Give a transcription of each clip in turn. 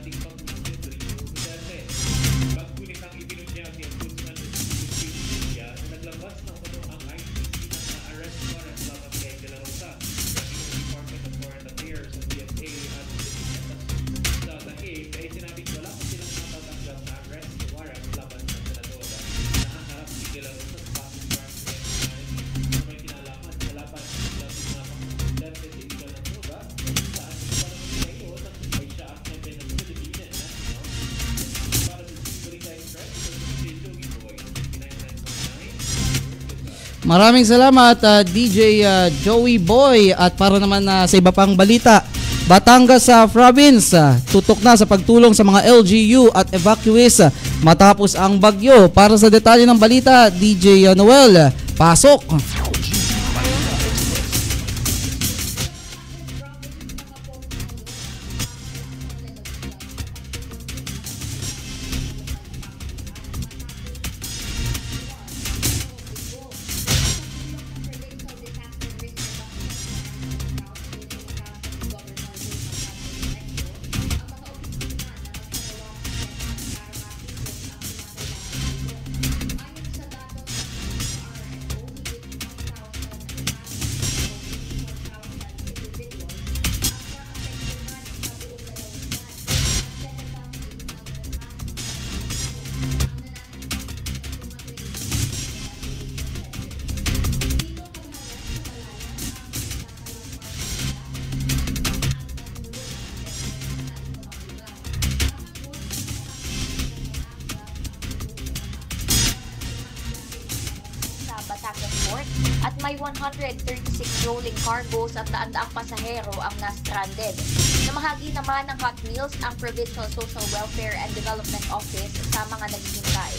dating Pangulong Rodrigo Duterte. Pagkulit ang ibinunyag ni Ombudsman Justicia na naglabas ng ang ICC ng arrest warrant laban kay De La Rosa sa Department of Foreign Affairs at DFA at sa Dahig ay sinabing wala pa silang matatanggap na arrest warrant laban sa senador. Nakaharap si De La Rosa sa Pasig Crime na may kinalaman sa laban ng dating na Pangulong Duterte sa illegal na droga saan parang ngayon at ay siya ang member ng Philippine National para sa Balita Express ito si Joey Boy 99.9. Maraming salamat DJ Joey Boy. At para naman sa iba pang balita, Batangas Province tutok na sa pagtulong sa mga LGU at evacuees matapos ang bagyo. Para sa detalye ng balita, DJ Noel, pasok. Batangas Port at may 136 rolling cargos at daan-daang pasahero ang na-stranded. Namahagi naman ng hot meals ang Provincial Social Welfare and Development Office sa mga naghihintay.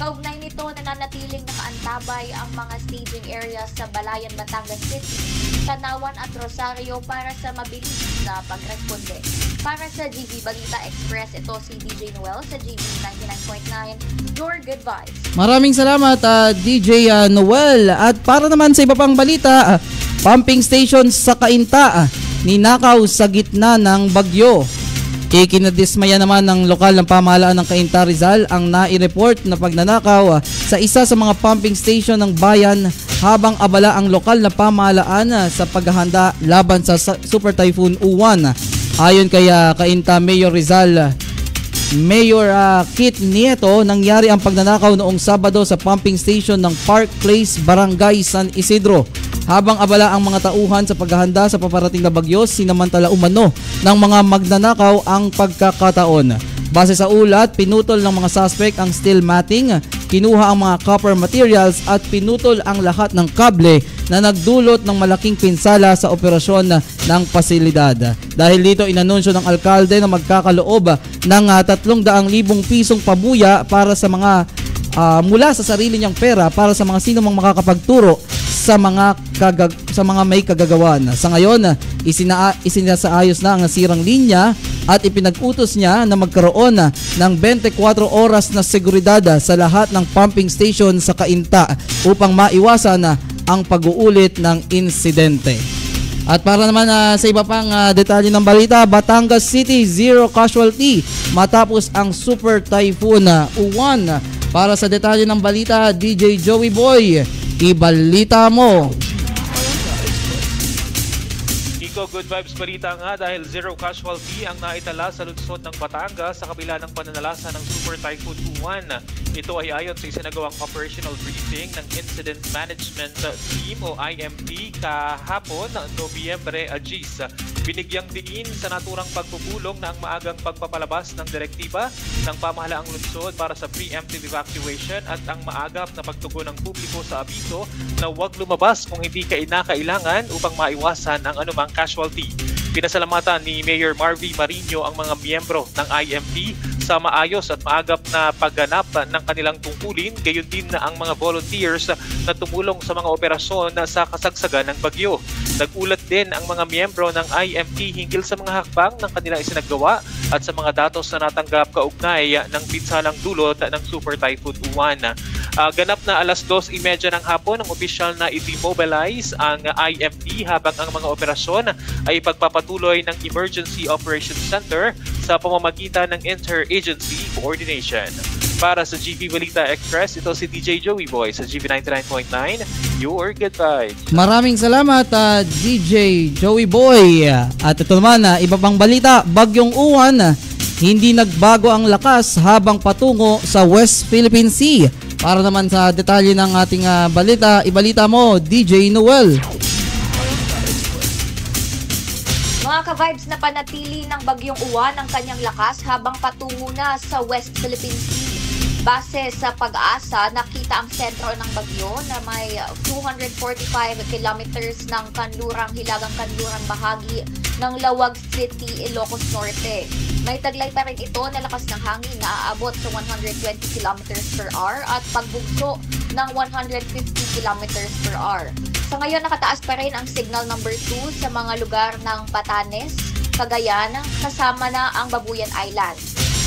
Kaugnay nito, nananatiling nakaantabay ang mga staging areas sa Balayan, Batangas City, Tanawan at Rosario para sa mabilis na pagresponde. Para sa GB Balita Express, ito si DJ Noel sa GB 99.9, Your Good Vibes. Maraming salamat DJ Noel. At para naman sa iba pang balita, pumping station sa Cainta ninakaw sa gitna ng bagyo. Ikinadismaya naman ng lokal ng pamahalaan ng Cainta Rizal ang nai-report na pagnanakaw sa isa sa mga pumping station ng bayan habang abala ang lokal na pamahalaan sa paghahanda laban sa Super Typhoon Uwan. Ayon kay Cainta Mayor Rizal, Mayor Kit Nieto, nangyari ang pagnanakaw noong Sabado sa pumping station ng Park Place, Barangay San Isidro. Habang abala ang mga tauhan sa paghahanda sa paparating na bagyo, sinamantala umano ng mga magnanakaw ang pagkakataon. Base sa ulat, pinutol ng mga suspect ang steel matting, kinuha ang mga copper materials at pinutol ang lahat ng kable na nagdulot ng malaking pinsala sa operasyon ng pasilidad. Dahil dito, inanunsyo ng alkalde na magkakaloob ng 300,000 pisong pabuya para sa mga mula sa sarili niyang pera para sa mga sino mang makakapagturo sa mga may kagagawan. Sa ngayon, isinasaayos na ang nasirang linya at ipinag-utos niya na magkaroon ng 24 oras na seguridad sa lahat ng pumping station sa Cainta upang maiwasan ang pag-uulit ng insidente. At para naman sa iba pang detalye ng balita, Batangas City, 0 casualty matapos ang Super Typhoon Uwan. Para sa detalye ng balita, DJ Joey Boy, ibalita mo. Iko, good vibes balita nga dahil 0 casualty ang naitala sa lungsod ng Batangas sa kabila ng pananalasa ng Super Typhoon Uwan. Ito ay ayon sa isinagawang operational briefing ng Incident Management Team o IMT kahapon Nobyembre 10. Binigyang diin sa naturang pagpupulong na ang maagang pagpapalabas ng direktiba ng pamahalaang lungsod para sa preemptive evacuation at ang maagap na pagtugon ng publiko sa abiso na huwag lumabas kung hindi kailangan upang maiwasan ang anumang casualty. Pinasalamatan ni Mayor Marvy Marino ang mga miyembro ng IMT sa maayos at maagap na pagganap ng kanilang tungkulin, gayon din na ang mga volunteers na tumulong sa mga operasyon sa kasagsagan ng bagyo. Nagulat din ang mga miyembro ng IMT hinggil sa mga hakbang ng kanilang isinagawa at sa mga datos na natanggap kaugnay ng pinsalang dulot ng Super Typhoon Uwan. Ganap na alas 2:30 ng hapon ang opisyal na i-demobilize ang IMD habang ang mga operasyon ay pagpapatuloy ng Emergency Operations Center sa pamamagitan ng Interagency Coordination. Para sa GV Balita Express, ito si DJ Joey Boy sa GV 99.9, your good vibes. Maraming salamat DJ Joey Boy. At ito naman, iba pang balita, Bagyong Uwan, hindi nagbago ang lakas habang patungo sa West Philippine Sea. Para naman sa detalye ng ating balita, ibalita mo DJ Noel. Mga ka-vibes, na panatili ng Bagyong Uwan ang kanyang lakas habang patungo na sa West Philippine Sea. Base sa Pag-asa, nakita ang sentro ng bagyo na may 245 kilometers ng hilagang-kanlurang bahagi ng Lawag City, Ilocos Norte. May taglay pa rin ito na lakas ng hangin na aabot sa 120 kilometers per hour at pagbugso ng 150 kilometers per hour. Sa ngayon, nakataas pa rin ang signal number 2 sa mga lugar ng Batanes, Cagayan, kasama na ang Babuyan Island.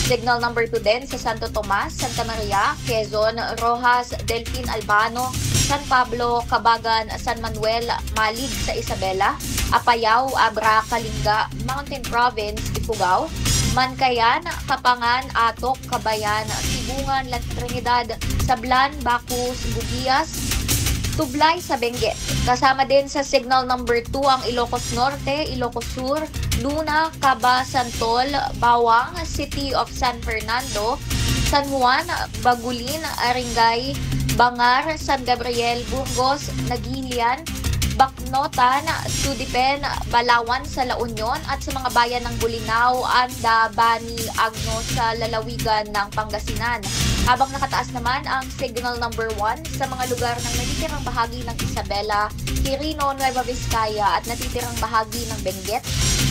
Signal number 2 din sa Santo Tomas, Santa Maria, Quezon, Rojas, Delfin Albano, San Pablo, Cabagan, San Manuel, Malig sa Isabela, Apayao, Abra, Kalinga, Mountain Province, Ifugao, Mancayan, Kapangan, Atok, Kabayan, Tibungan, La Trinidad, Sablan, Bacus, Bugias, Tublay sa Benguet. Kasama din sa signal number 2 ang Ilocos Norte, Ilocos Sur, Luna, Caba, Santol, Bawang, City of San Fernando, San Juan, Bagulin, Aringay, Bangar, San Gabriel, Burgos, Nagilian, Bacnotan, Sudipen, Balawan sa La Union at sa mga bayan ng Bulinaw, Anda, Bani, Agno sa lalawigan ng Pangasinan. Habang nakataas naman ang signal number 1 sa mga lugar ng natitirang bahagi ng Isabela, Quirino, Nueva Vizcaya at natitirang bahagi ng Benguet,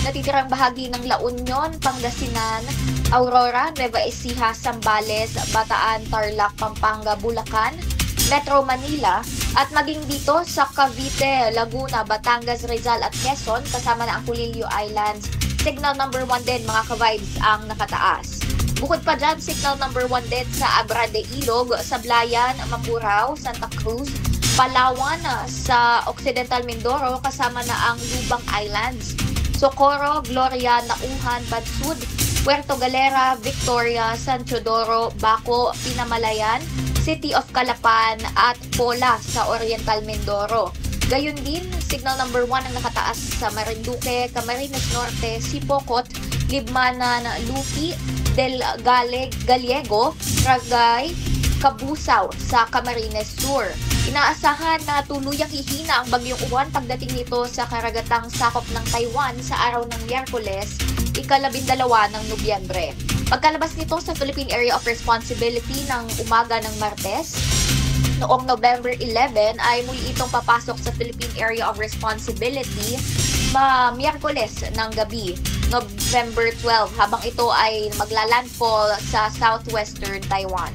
natitirang bahagi ng La Union, Pangasinan, Aurora, Nueva Ecija, Zambales, Bataan, Tarlac, Pampanga, Bulacan, Metro Manila at maging dito sa Cavite, Laguna, Batangas, Rizal at Quezon kasama na ang Culillo Islands. Signal number 1 din mga ka-vibes ang nakataas. Bukod pa dyan, signal number 1 din sa Abra de Ilog, Sablayan, Mamburao, Santa Cruz, Palawan, sa Occidental Mindoro kasama na ang Lubang Islands, Socorro, Gloria, Nauhan, Bansud, Puerto Galera, Victoria, San Teodoro, Baco, Pinamalayan, City of Calapan at Pola sa Oriental Mindoro. Gayon din, signal number 1 ang nakataas sa Marinduque, Camarines Norte, Sipocot, Libmanan, Lupi, Del Gallego, Ragay, Kabusaw sa Camarines Sur. Inaasahan na tuluyang hihina ang Bagyong Uwan pagdating nito sa karagatang sakop ng Taiwan sa araw ng Miyerkules, ika-12 ng Nobyembre. Pagkalabas nito sa Philippine Area of Responsibility ng umaga ng Martes, noong November 11 ay muli itong papasok sa Philippine Area of Responsibility Miyerkules ng gabi, November 12, habang ito ay maglalandfall sa southwestern Taiwan.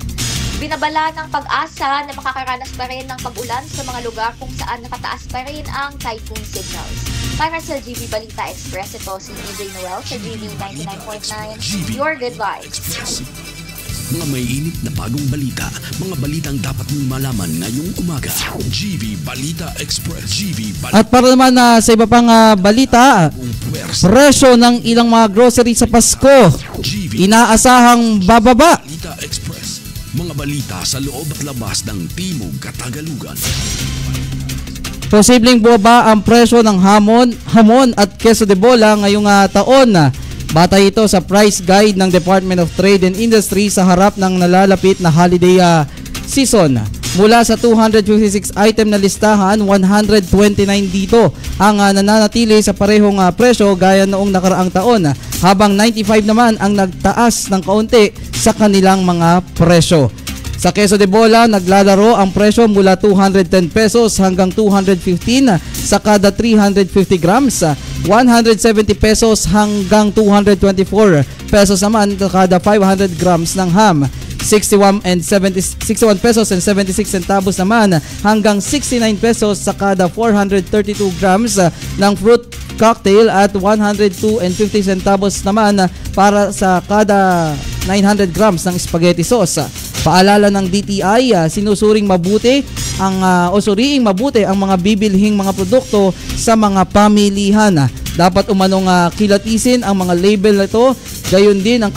Binabala ng Pag-asa na makakaranas pa rin ng pag-ulan sa mga lugar kung saan nakataas pa rin ang typhoon signals. Para sa GV Balita Express, ito si DJ Noel sa GV 99.9, your good vibes. Mga may init na bagong balita, mga balitang dapat mong malaman ngayong umaga. GV Balita Express. GV Balita. At para naman sa iba pang balita, presyo ng ilang mga grocery sa Pasko, inaasahang bababa. Balita Express. Mga balita sa loob at labas ng Timog Katagalugan. Posibleng bumaba ang presyo ng hamon at queso de bola ngayong taon. Batay ito sa price guide ng Department of Trade and Industry sa harap ng nalalapit na holiday season. Mula sa 256 item na listahan, 129 dito ang nananatili sa parehong presyo gaya noong nakaraang taon, habang 95 naman ang nagtaas ng kaunti sa kanilang mga presyo. Sa queso de bola, naglalaro ang presyo mula 210 pesos hanggang 215 sa kada 350 grams, 170 pesos hanggang 224 pesos naman sa kada 500 grams ng ham, 61 pesos and 76 centavos naman hanggang 69 pesos sa kada 432 grams ng fruit cocktail at 102 and 50 centavos naman para sa kada 900 grams ng spaghetti sauce. Paalala ng DTI, sinusuring mabuti o suriing mabuti ang mga bibilhing mga produkto sa mga pamilihan. Dapat umanong kilatisin ang mga label na ito, gayon din ang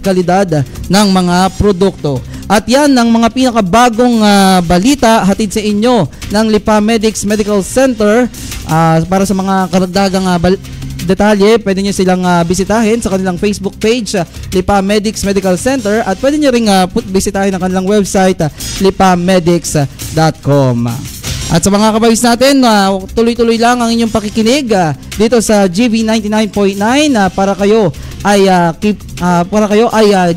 kalidad ng mga produkto. At yan ang mga pinakabagong balita hatid sa inyo ng Lipa Medics Medical Center. Para sa mga karagdagang detalye, pwede nyo silang bisitahin sa kanilang Facebook page, Lipa Medics Medical Center, at pwede nyo ring bisitahin ang kanilang website, lipamedics.com. At sa mga kabawis natin, tuloy-tuloy lang ang inyong pakikinig dito sa GV 99.9 para kayo ay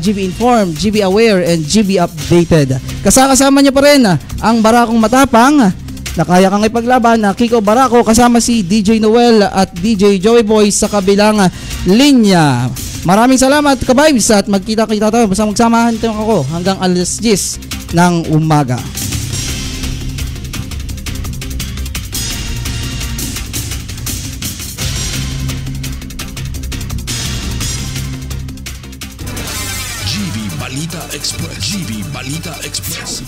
GB informed, GB aware, and GB updated. Kasama niyo pa rin ang Barakong Matapang na kaya kang ipaglaban na Kiko Barako kasama si DJ Noel at DJ Joey Boy sa kabilang linya. Maraming salamat kabawis at magkita-kita tayo. Basta magsamahan tayo ako hanggang alas 10 ng umaga. Balita Express. GV Balita Express.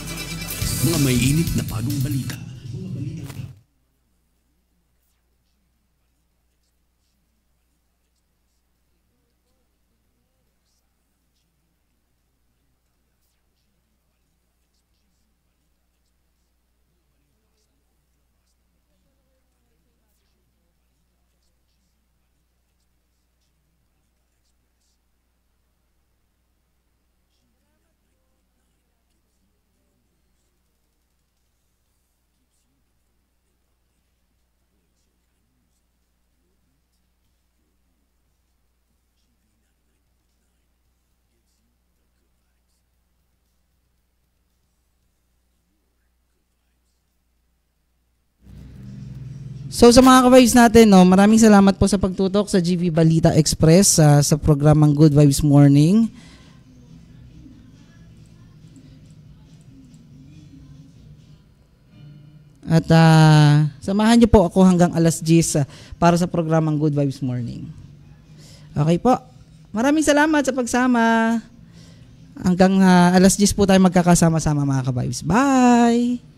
Mga may init na bagong balita. So sa mga ka-vibes natin, maraming salamat po sa pagtutok sa GV Balita Express sa programang Good Vibes Morning. At samahan niyo po ako hanggang alas 10 para sa programang Good Vibes Morning. Okay po. Maraming salamat sa pagsama. Hanggang alas 10 po tayo magkakasama-sama mga ka-vibes. Bye!